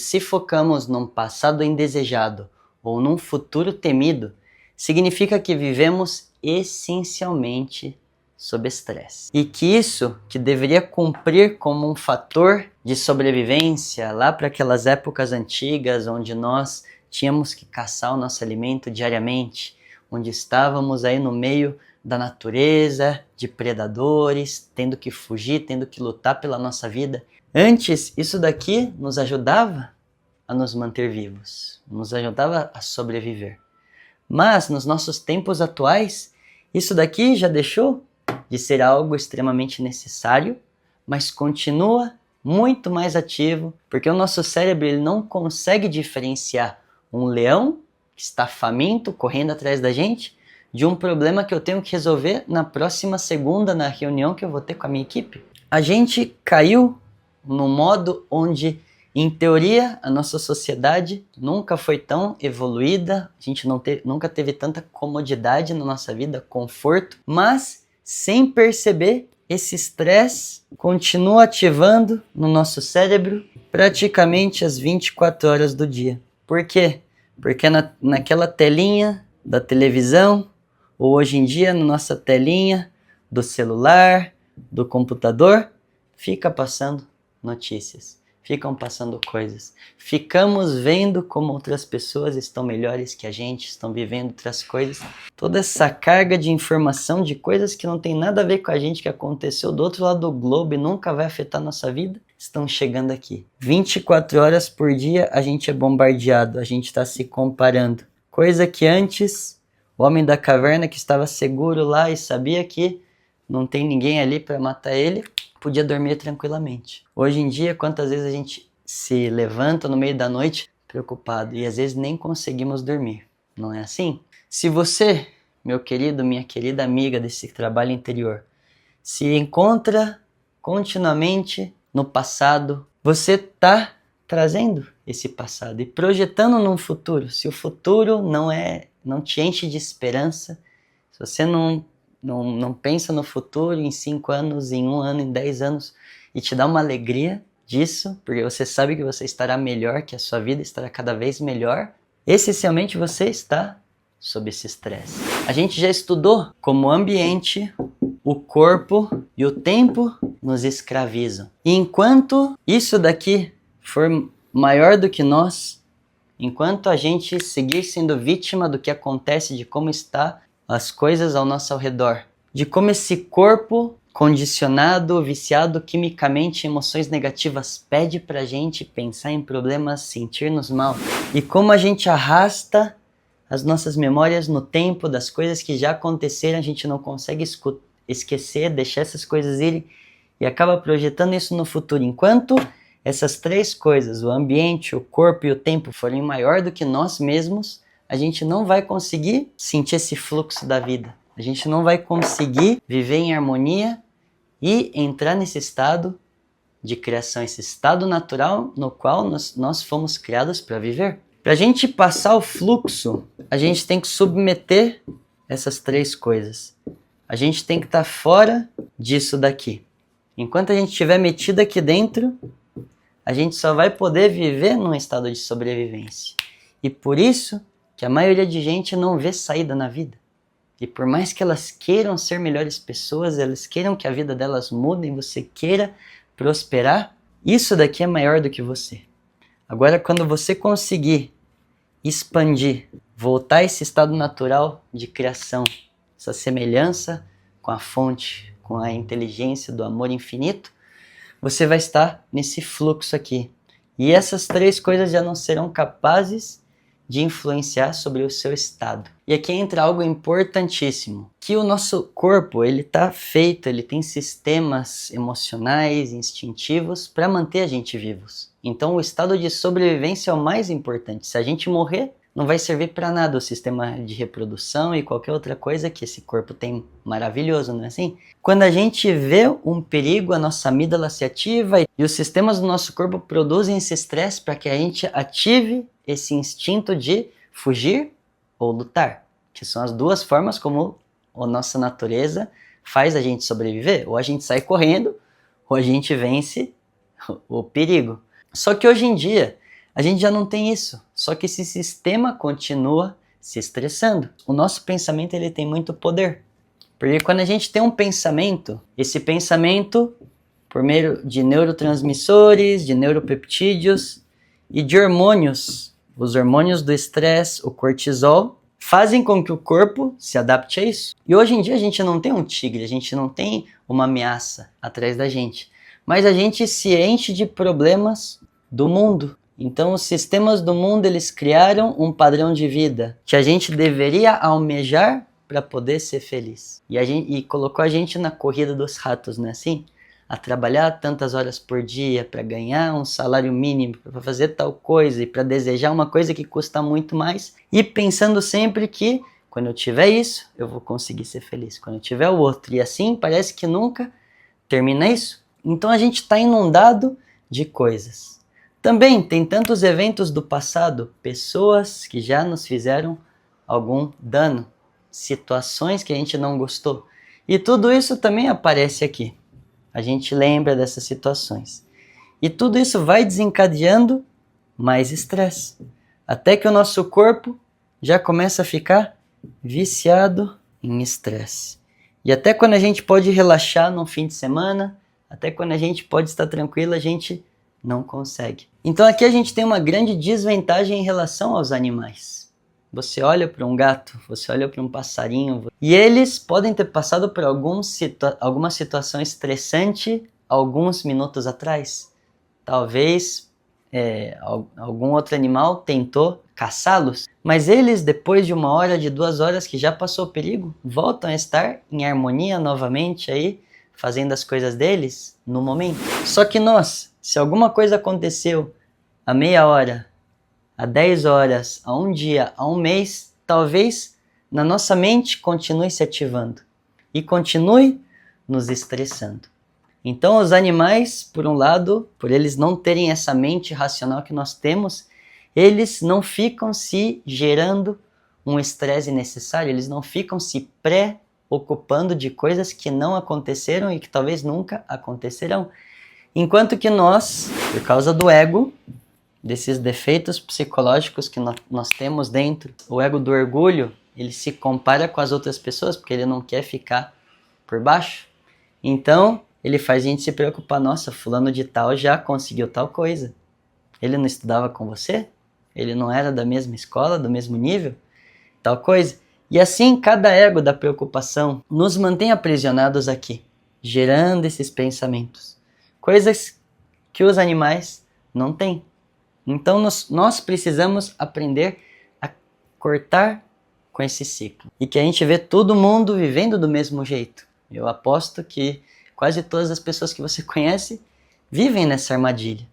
Se focamos num passado indesejado ou num futuro temido, significa que vivemos essencialmente sob estresse. E que isso, que deveria cumprir como um fator de sobrevivência lá para aquelas épocas antigas onde nós tínhamos que caçar o nosso alimento diariamente, onde estávamos aí no meio da natureza, de predadores, tendo que fugir, tendo que lutar pela nossa vida. Antes, isso daqui nos ajudava a nos manter vivos, nos ajudava a sobreviver. Mas nos nossos tempos atuais, isso daqui já deixou de ser algo extremamente necessário, mas continua muito mais ativo, porque o nosso cérebro ele não consegue diferenciar um leão que está faminto, correndo atrás da gente, de um problema que eu tenho que resolver na próxima segunda, na reunião que eu vou ter com a minha equipe. A gente caiu no modo onde, em teoria, a nossa sociedade nunca foi tão evoluída, a gente nunca teve tanta comodidade na nossa vida, conforto, mas sem perceber, esse estresse continua ativando no nosso cérebro praticamente as 24 horas do dia. Por quê? Porque naquela telinha da televisão, ou hoje em dia na nossa telinha do celular, do computador, fica passando notícias, ficam passando coisas. Ficamos vendo como outras pessoas estão melhores que a gente, estão vivendo outras coisas. Toda essa carga de informação de coisas que não tem nada a ver com a gente, que aconteceu do outro lado do globo e nunca vai afetar a nossa vida, estão chegando aqui. 24 horas por dia a gente é bombardeado, a gente está se comparando. Coisa que antes, o homem da caverna que estava seguro lá e sabia que não tem ninguém ali para matar ele, podia dormir tranquilamente. Hoje em dia, quantas vezes a gente se levanta no meio da noite preocupado e às vezes nem conseguimos dormir, não é assim? Se você, meu querido, minha querida amiga desse trabalho interior, se encontra continuamente no passado, você está trazendo esse passado e projetando num futuro. Se o futuro não te enche de esperança, se você não pensa no futuro em 5 anos, em 1 ano, em 10 anos e te dá uma alegria disso, porque você sabe que você estará melhor, que a sua vida estará cada vez melhor, essencialmente você está sob esse estresse. A gente já estudou como o ambiente, o corpo e o tempo nos escravizam. E enquanto isso daqui for maior do que nós, enquanto a gente seguir sendo vítima do que acontece, de como está as coisas ao nosso redor, de como esse corpo condicionado, viciado quimicamente em emoções negativas pede pra gente pensar em problemas, sentir-nos mal, e como a gente arrasta as nossas memórias no tempo das coisas que já aconteceram, a gente não consegue esquecer, deixar essas coisas irem e acaba projetando isso no futuro. Enquanto essas 3 coisas, o ambiente, o corpo e o tempo, forem maior do que nós mesmos, a gente não vai conseguir sentir esse fluxo da vida. A gente não vai conseguir viver em harmonia e entrar nesse estado de criação, esse estado natural no qual nós fomos criados para viver. Para a gente passar o fluxo, a gente tem que submeter essas 3 coisas. A gente tem que estar fora disso daqui. Enquanto a gente estiver metido aqui dentro, a gente só vai poder viver num estado de sobrevivência. E por isso que a maioria de gente não vê saída na vida. E por mais que elas queiram ser melhores pessoas, elas queiram que a vida delas mude, você queira prosperar, isso daqui é maior do que você. Agora, quando você conseguir expandir, voltar a esse estado natural de criação, essa semelhança com a fonte, com a inteligência do amor infinito, você vai estar nesse fluxo aqui. E essas 3 coisas já não serão capazes de influenciar sobre o seu estado. E aqui entra algo importantíssimo, que o nosso corpo, ele está feito, ele tem sistemas emocionais, instintivos para manter a gente vivos. Então o estado de sobrevivência é o mais importante. Se a gente morrer, não vai servir para nada o sistema de reprodução e qualquer outra coisa que esse corpo tem maravilhoso, não é assim? Quando a gente vê um perigo, a nossa amígdala se ativa e os sistemas do nosso corpo produzem esse estresse para que a gente ative esse instinto de fugir ou lutar, que são as 2 formas como a nossa natureza faz a gente sobreviver. Ou a gente sai correndo, ou a gente vence o perigo. Só que hoje em dia, a gente já não tem isso. Só que esse sistema continua se estressando. O nosso pensamento ele tem muito poder. Porque quando a gente tem um pensamento, esse pensamento, por meio de neurotransmissores, de neuropeptídeos e de hormônios, os hormônios do estresse, o cortisol, fazem com que o corpo se adapte a isso. E hoje em dia a gente não tem um tigre, a gente não tem uma ameaça atrás da gente, mas a gente se enche de problemas do mundo. Então os sistemas do mundo eles criaram um padrão de vida que a gente deveria almejar para poder ser feliz. E colocou a gente na corrida dos ratos, não é assim? A trabalhar tantas horas por dia para ganhar um salário mínimo, para fazer tal coisa e para desejar uma coisa que custa muito mais, e pensando sempre que quando eu tiver isso, eu vou conseguir ser feliz. Quando eu tiver o outro. E assim parece que nunca termina isso. Então a gente está inundado de coisas. Também tem tantos eventos do passado, pessoas que já nos fizeram algum dano, situações que a gente não gostou. E tudo isso também aparece aqui. A gente lembra dessas situações. E tudo isso vai desencadeando mais estresse. Até que o nosso corpo já começa a ficar viciado em estresse. E até quando a gente pode relaxar no fim de semana, até quando a gente pode estar tranquilo, a gente não consegue. Então aqui a gente tem uma grande desvantagem em relação aos animais. Você olha para um gato, você olha para um passarinho, e eles podem ter passado por alguma situação estressante alguns minutos atrás. Talvez algum outro animal tentou caçá-los, mas eles, depois de 1 hora, de 2 horas que já passou o perigo, voltam a estar em harmonia novamente aí, fazendo as coisas deles no momento. Só que nós, se alguma coisa aconteceu a meia hora, a 10 horas, a 1 dia, a 1 mês, talvez na nossa mente continue se ativando e continue nos estressando. Então os animais, por um lado, por eles não terem essa mente racional que nós temos, eles não ficam se gerando um estresse necessário, eles não ficam se preocupando de coisas que não aconteceram e que talvez nunca acontecerão. Enquanto que nós, por causa do ego, desses defeitos psicológicos que nós temos dentro, o ego do orgulho, ele se compara com as outras pessoas porque ele não quer ficar por baixo. Então, ele faz a gente se preocupar. Nossa, fulano de tal já conseguiu tal coisa. Ele não estudava com você? Ele não era da mesma escola, do mesmo nível? Tal coisa. E assim, cada ego da preocupação nos mantém aprisionados aqui, gerando esses pensamentos. Coisas que os animais não têm. Então nós precisamos aprender a cortar com esse ciclo. E que a gente vê todo mundo vivendo do mesmo jeito. Eu aposto que quase todas as pessoas que você conhece vivem nessa armadilha.